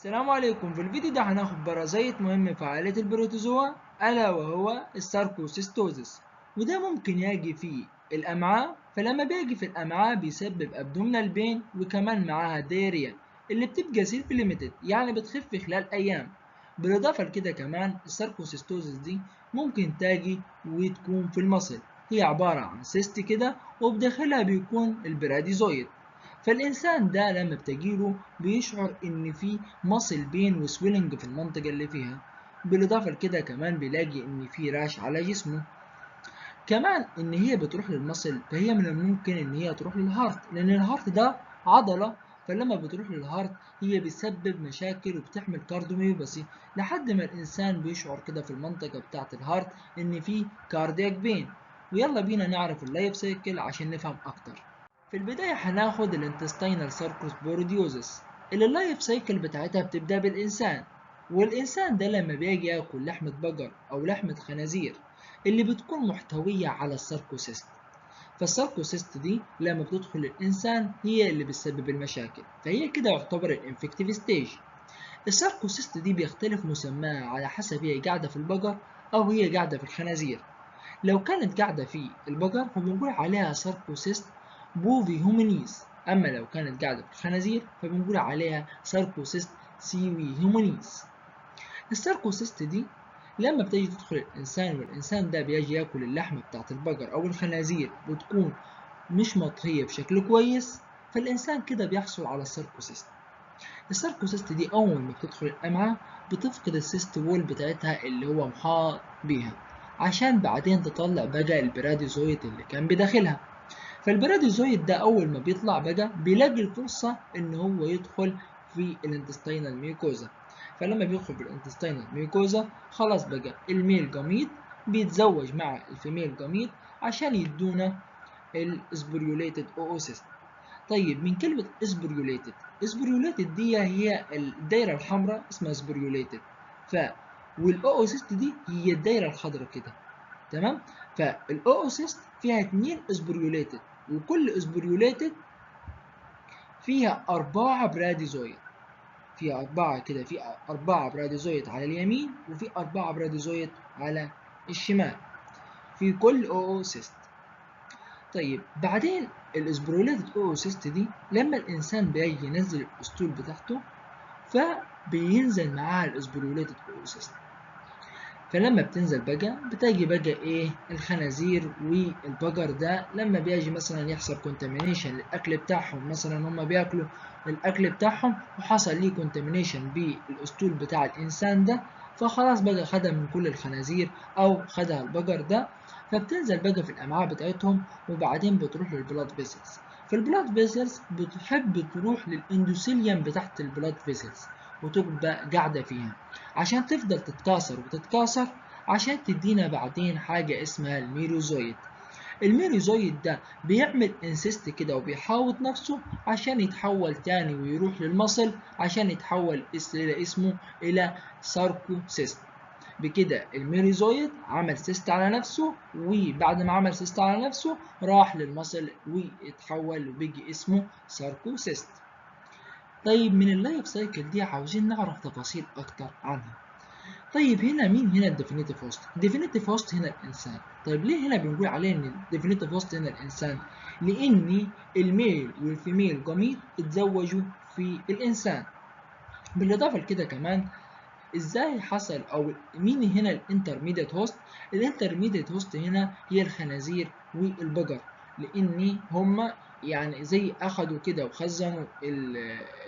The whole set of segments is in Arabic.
السلام عليكم. في الفيديو ده هناخد بارازيت مهم في عائلة البروتوزوا ألا وهو الساركوسيستوزيس، وده ممكن يجي في الأمعاء. فلما بيجي في الأمعاء بيسبب أبدومينال بين وكمان معاها ديريا اللي بتبقى سيلف ليميتد، يعني بتخف خلال أيام. بالإضافة لكده كمان الساركوسيستوزيس دي ممكن تجي وتكون في المصل. هي عبارة عن سيست كده وبداخلها بيكون البراديزويد. فالإنسان ده لما بتجيله بيشعر إن في ماسل بين وسويلنج في المنطقة اللي فيها. بالإضافة لكده كمان بيلاقي إن في راش على جسمه. كمان إن هي بتروح للمصل، فهي من الممكن إن هي تروح للهارت، لأن الهارت ده عضلة. فلما بتروح للهارت هي بتسبب مشاكل وبتحمل كارديوميوباثي لحد ما الإنسان بيشعر كده في المنطقة بتاعة الهارت إن في كاردياك بين. ويلا بينا نعرف اللايف سايكل عشان نفهم أكتر. في البداية هناخد الانتستينال ساركوسبوريديوزس اللي اللايف سايكل بتاعتها بتبدأ بالإنسان. والإنسان ده لما بيجي ياكل لحمة بقر أو لحمة خنازير اللي بتكون محتوية على الساركوسيست، فالساركوسيست دي لما بتدخل الإنسان هي اللي بتسبب المشاكل، فهي كده يعتبر الانفكتيف ستيج. الساركوسيست دي بيختلف مسماها على حسب هي قاعدة في البقر أو هي قاعدة في الخنازير. لو كانت قاعدة في البقر فبنقول عليها ساركوسيست بوفي هومينيز، أما لو كانت قاعدة في الخنازير فبنقول عليها ساركوسيست سيوي هومينيز. الساركوسيست دي لما بتيجي تدخل الإنسان والإنسان ده بيجي ياكل اللحمة بتاعت البقر أو الخنازير بتكون مش مطهية بشكل كويس، فالإنسان كده بيحصل على الساركوسيست. الساركوسيست دي أول ما بتدخل الأمعاء بتفقد السيست وول بتاعتها اللي هو محاط بيها، عشان بعدين تطلع بقى البراديزويد اللي كان بداخلها. فالبراديزويد ده أول ما بيطلع بقى بيلاقي الفرصة إن هو يدخل في الانتستينال ميوكوزا. فلما بيدخل في الانتستينال ميوكوزا خلاص بقى الميل جميد بيتزوج مع الفيميل جميد عشان يدونا الاسبريوليتد اوسيست. طيب من كلمة اسبريوليتد، اسبريوليتد دي هي الدايرة الحمراء اسمها اسبريوليتد، والاوسيست دي هي الدايرة الخضراء كده. تمام. فالاوسيست فيها 2 اسبريوليتد، وكل اسبريوليتد فيها 4 براديزويد. فيها 4 كده، في 4 براديزويد على اليمين وفي 4 براديزويد على الشمال في كل اوسيست. طيب بعدين الاسبروليتد اوسيست دي لما الانسان بيجي ينزل الاسطول بتاعته فبينزل معاها الاسبروليتد اوسيست. فلما بتنزل بقى بتجي بقى ايه الخنازير والبقر ده لما بيجي مثلا يحصل كونتامينيشن للاكل بتاعهم، مثلا هم بياكلوا الاكل بتاعهم وحصل ليه كونتامينيشن بالاسطول بتاع الانسان ده، فخلاص بقى خدها من كل الخنازير او خدها البقر ده، فبتنزل بقى في الامعاء بتاعتهم وبعدين بتروح للبلاد فيسلز. فالبلاد فيسلز بتحب تروح للاندوثيليوم بتاعت البلاد فيسلز وتبقى قاعده فيها عشان تفضل تتكاثر وتتكاثر عشان تدينا بعدين حاجة اسمها الميروزويد. الميروزويد ده بيعمل انسيست كده وبيحاوط نفسه عشان يتحول تاني ويروح للمصل عشان يتحول إلى اسمه إلى ساركوسيست. بكده الميروزويد عمل سيست على نفسه، وبعد ما عمل سيست على نفسه راح للمصل ويتحول وبيجي اسمه ساركوسيست. طيب من اللايف سايكل دي عاوزين نعرف تفاصيل أكتر عنها. طيب هنا مين هنا الديفينيتيف هوست؟ الديفينيتيف هوست هنا الإنسان. طيب ليه هنا بنقول عليه إن الديفينيتيف هوست هنا الإنسان؟ لأن الميل والفيميل جميل اتزوجوا في الإنسان. بالإضافة لكده كمان إزاي حصل أو مين هنا الانترميديت هوست؟ الانترميديت هوست هنا هي الخنازير والبقر، لأن هما يعني زي أخدوا كده وخزنوا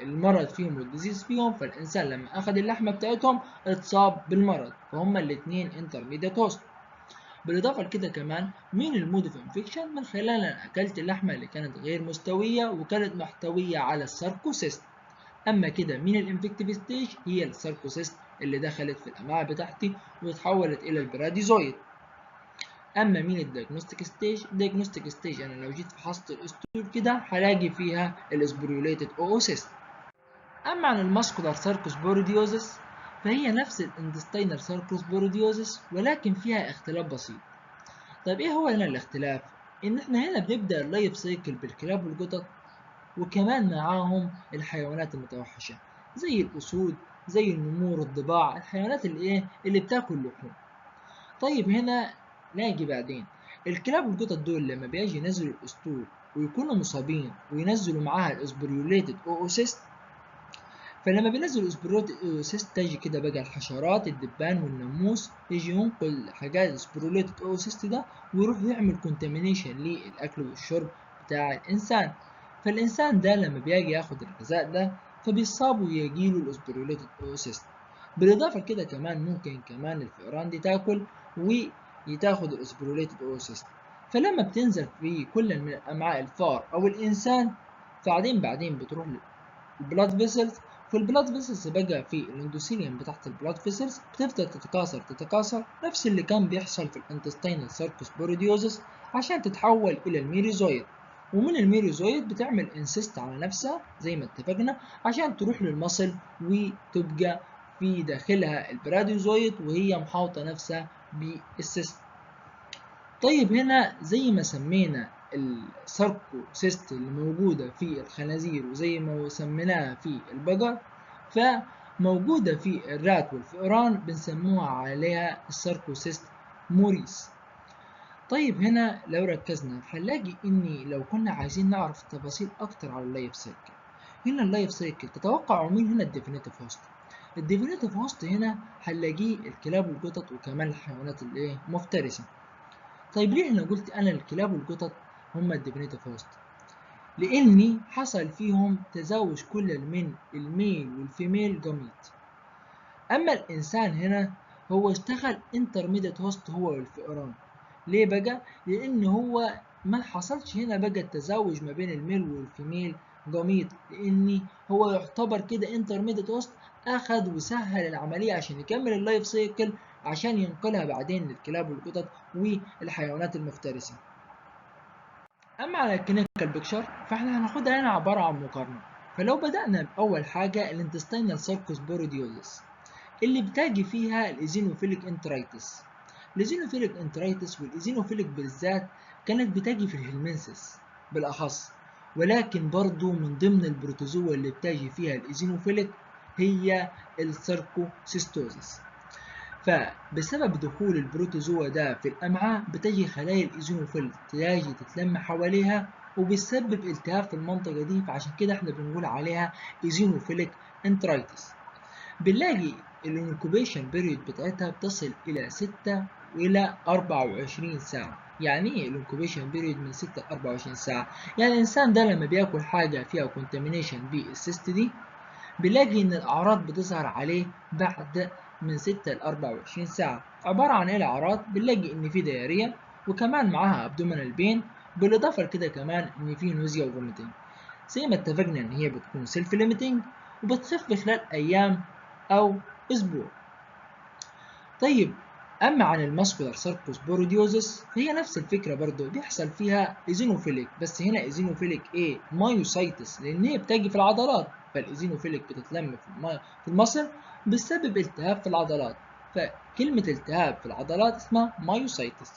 المرض فيهم والديزيز فيهم، فالإنسان لما أخد اللحمة بتاعتهم اتصاب بالمرض، فهما الاتنين انترميديت هوست. بالإضافة لكده كمان مين المود اوف انفكشن؟ من خلال أنا أكلت اللحمة اللي كانت غير مستوية وكانت محتوية على الساركوسيست. أما كده مين الانفكتيف ستيج؟ هي الساركوسيست اللي دخلت في الأمعاء بتاعتي وتحولت إلى البراديزويد. أما مين الدياجنوستيك ستيج؟ الدياجنوستيك ستيج أنا لو جيت فحصت الأسطول كده هلاقي فيها الاسبريوليتد اوسيست. أما عن الماسكولار ساركوسبوريديوزس فهي نفس الاندستينال ساركوسبوريديوزس ولكن فيها اختلاف بسيط. طيب إيه هو هنا الاختلاف؟ إن إحنا هنا بنبدأ اللايف سايكل بالكلاب والقطط وكمان معاهم الحيوانات المتوحشة زي الأسود، زي النمور، الضباع، الحيوانات اللي بتاكل لحوم. طيب هنا ناجي بعدين الكلاب والقطط دول لما بيجي ينزلوا الأسطول ويكونوا مصابين وينزلوا معاها الاسبريوليتد اوسيست، فلما بينزلوا الاسبريوليتد اوسيست تجي كده بقى الحشرات، الدبان والناموس، يجي ينقل حاجات الاسبريوليتد اوسيست ده ويروح يعمل كونتامينيشن للأكل والشرب بتاع الإنسان. فالإنسان ده لما بيجي ياخد الغذاء ده فبيصاب ويجيله الاسبريوليتد اوسيست. بالإضافة لكده كمان ممكن كمان الفئران دي تاكل وتاخد الاسبروليتد اوسيست. فلما بتنزل في كل من امعاء الفار او الانسان بعدين بتروح للبلاد فيسلز. في البلاد فيسلز بقى في الاندوثيليوم بتاعت البلاد فيسلز بتفضل تتكاثر نفس اللي كان بيحصل في الانتستينال سيركوس بوريديوزس عشان تتحول الى الميريزويد، ومن الميريزويد بتعمل انسيست على نفسها زي ما اتفقنا عشان تروح للمصل وتبقى في داخلها البراديوزويد وهي محاوطة نفسها بالسيست. طيب هنا زي ما سمينا الساركوسيست اللي موجودة في الخنازير وزي ما سميناها في البقر، فموجودة في الرات والفئران بنسموها عليها الساركوسيست موريس. طيب هنا لو ركزنا هنلاقي اني لو كنا عايزين نعرف تفاصيل اكتر على اللايف سايكل، هنا اللايف سايكل تتوقعوا مين هنا الديفينيتيف هوست؟ الديفينيتيف هوست هنا هنلاقيه الكلاب والقطط وكمان الحيوانات مفترسة. طيب ليه انا قلت انا الكلاب والقطط هم الديفينيتيف هوست؟ لاني حصل فيهم تزاوج كل من الميل والفيميل جميت. اما الانسان هنا هو اشتغل انترميديت هوست هو والفئران. ليه بقى؟ لان هو ما حصلش هنا بقى التزاوج ما بين الميل والفيميل جميت، لان هو يعتبر كده انترميديت هوست، اخذ وسهل العمليه عشان يكمل اللايف سايكل عشان ينقلها بعدين للكلاب والقطط والحيوانات المفترسه. اما على الكلينيكال بيكتشر فاحنا هناخدها هنا عباره عن مقارنه. فلو بدانا باول حاجه الانتستينال سيركوس بوريديوزس اللي بتاجي فيها الايزينوفيليك انترايتس. الايزينوفيليك انترايتس والايزينوفيليك بالذات كانت بتاجي في الهلمنسس بالاخص، ولكن برضو من ضمن البروتوزوا اللي بتاجي فيها الايزينوفيليك هي السيركوسيستوزس. فبسبب دخول البروتوزوا ده في الامعاء بتجي خلايا الايزينوفيل تجي تتلم حواليها وبتسبب التهاب في المنطقه دي، فعشان كده احنا بنقول عليها ايزينوفيليك انترايتس. بنلاقي الانكوبيشن بيريود بتاعتها بتصل الى 6 الى 24 ساعه. يعني ايه الانكوبيشن بيريود من 6 ل 24 ساعه؟ يعني الانسان ده لما بياكل حاجه فيها كونتامينيشن بالسيست دي بنلاقي ان الاعراض بتظهر عليه بعد من 6 ل 24 ساعه. عباره عن ايه الاعراض؟ بنلاقي ان في دياريه وكمان معاها ابدومينال بين، بالاضافه لكده كمان ان في نوزيا وفوميتنج. زي ما اتفقنا ان هي بتكون سيلف ليميتنج وبتخف خلال ايام او اسبوع. طيب اما عن الماسكولار ساركوس بوريديوزس فهي نفس الفكره برضو بيحصل فيها ايزينوفيليك، بس هنا ايزينوفيليك ايه مايوسايتس لان هي بتجي في العضلات، فالايزينوفيليك بتتلم في المصل بسبب التهاب في العضلات، فكلمه التهاب في العضلات اسمها مايوسايتس.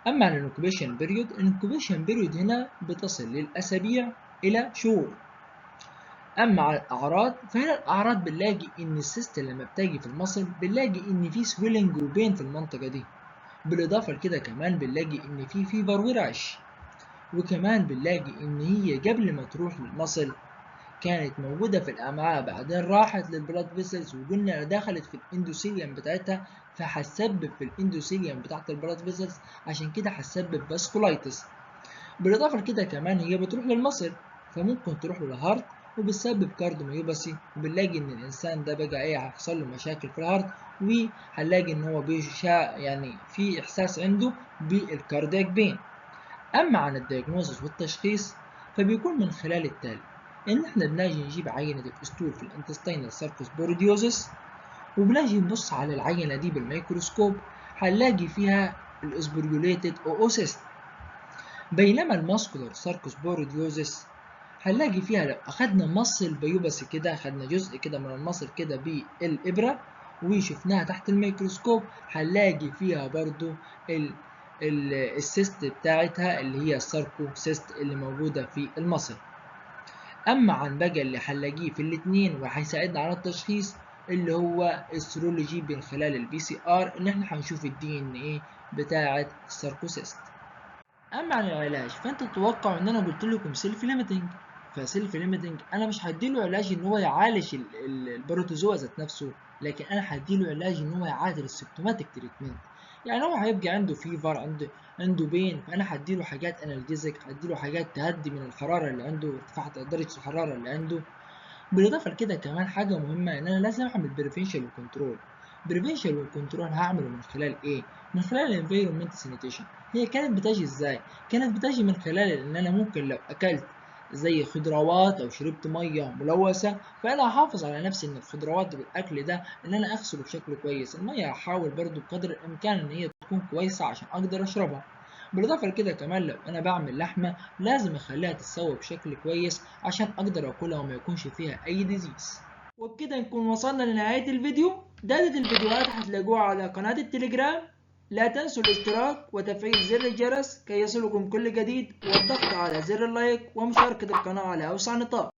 اما عن الانكوبيشن بيريود، الانكوبيشن بيريود هنا بتصل للاسابيع الى شهور. اما على الاعراض فهنا الاعراض بنلاقي ان السيست لما بتجي في المصل بنلاقي ان في سويلنج وبين في المنطقه دي، بالاضافه لكده كمان بنلاقي ان في فيبر ورعش، وكمان بنلاقي ان هي قبل ما تروح للمصل كانت موجوده في الامعاء بعدين راحت للبلاد فيسلز وقلنا دخلت في الاندوثيليوم بتاعتها فهتسبب في الاندوثيليوم بتاعت البلاد فيسلز عشان كده هتسبب فاسكولايتس. بالاضافه لكده كمان هي بتروح للمصل فممكن تروح للهارت وبتسبب كارديوميوباثي، وبنلاقي ان الانسان ده بقى ايه هيحصل له مشاكل في الهارت وهنلاقي ان هو يعني في احساس عنده بالكاردياك بين. اما عن الدياجنوزس والتشخيص فبيكون من خلال التالي ان احنا بنجي نجيب عينه الاسطول في الانتستينال سيركوس بوريديوزس وبنجي نبص على العينه دي بالميكروسكوب هنلاقي فيها الاسبريوليتد اوسيست. بينما الماسكولار ساركوس بوريديوزس هنلاقي فيها لو اخدنا مصل بيوبسي كده، اخدنا جزء كده من المصل كده بالابره وشفناها تحت الميكروسكوب هنلاقي فيها برضو السيست بتاعتها اللي هي الساركوسيست اللي موجوده في المصل. اما عن بقى اللي هنلاقيه في الاتنين وهيساعدنا على التشخيص اللي هو السيرولوجي من خلال البي سي ار، ان احنا هنشوف الدي ان ايه بتاعه الساركوسيست. اما عن العلاج فانت تتوقع ان انا قلت لكم سيلف ليميتنج، فسيلف ليميتنج انا مش هديله علاج ان هو يعالج البروتوزوا ذات نفسه، لكن انا هديله علاج ان هو يعالج السيمتوماتيك تريتمنت. يعني هو هيبقى عنده فيفر، عنده بين، فانا هديله حاجات انالجيزك، هديله حاجات تهدي من الحراره اللي عنده، ارتفاع درجه الحراره اللي عنده. بالاضافه لكده كمان حاجه مهمه ان انا لازم اعمل بريفنشن وكنترول. بريفنشن والكنترول هعمله من خلال ايه؟ من خلال الانفيرومنت سانيتيشن. هي كانت بتجي ازاي؟ كانت بتجي من خلال ان انا ممكن لو اكلت زي خضروات او شربت ميه ملوثه، فانا هحافظ على نفسي ان الخضروات والاكل ده ان انا اغسله بشكل كويس. الميه هحاول برضو بقدر الامكان ان هي تكون كويسه عشان اقدر اشربها. بالاضافه لكده كمان لو انا بعمل لحمه لازم اخليها تتسوى بشكل كويس عشان اقدر اكلها وما يكونش فيها اي ديزيز. وبكده نكون وصلنا لنهاية الفيديو. داتا الفيديوهات هتلاقوها على قناة التليجرام. لا تنسوا الاشتراك وتفعيل زر الجرس كي يصلكم كل جديد، والضغط على زر اللايك ومشاركة القناة على أوسع نطاق.